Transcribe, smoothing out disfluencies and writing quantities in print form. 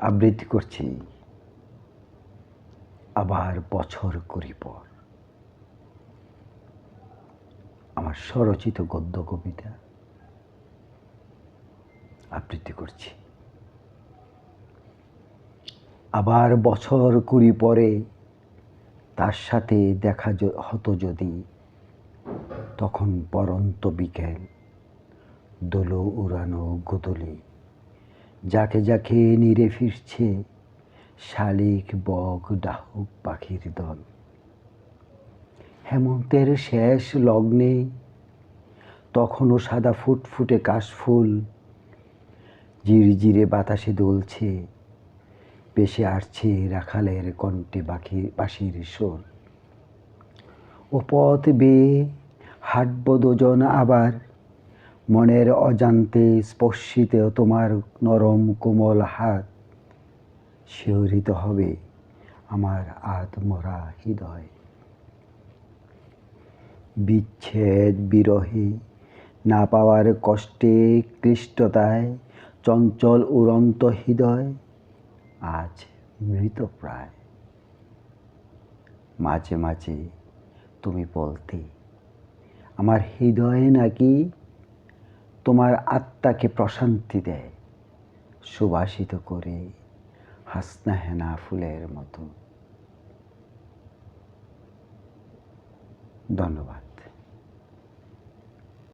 আবৃত্তি করছি আবার বছর কুড়ি পর আমার স্বরচিত গদ্য কবিতা আবৃত্তি করছি। আবার বছর কুড়ি পরে তার সাথে দেখা হতো যদি, তখন পরন্ত বিকেল, দোলো উড়ানো গোদলে, যাকে যাকে নিরে ফিরছে শালিক বক ডাহুক পাখির দল। হেমন্তের শেষ লগ্নে তখনও সাদা ফুটফুটে কাশফুল জিরজিরে বাতাসে দুলছে, ভেসে আসছে রাখালের কণ্ঠে বাঁশির সুর। ও পথ বেয়ে হাঁটব দুজন আবার, মনের অজান্তে স্পর্শিত তোমার নরম কোমল হাত, শিহরিত হবে আমার আধমরা হৃদয়। বিচ্ছেদ বিরহে না পাওয়ার কষ্টে ক্লিষ্টতায় চঞ্চল উড়ন্ত হৃদয় আজ মৃতপ্রায়। মাঝে মাঝে তুমি বলতে, আমার হৃদয়ে নাকি তোমার আত্মাকে প্রশান্তি দেয়, সুবাসিত করে হাসনা হেনা ফুলের মতো। ধন্যবাদ।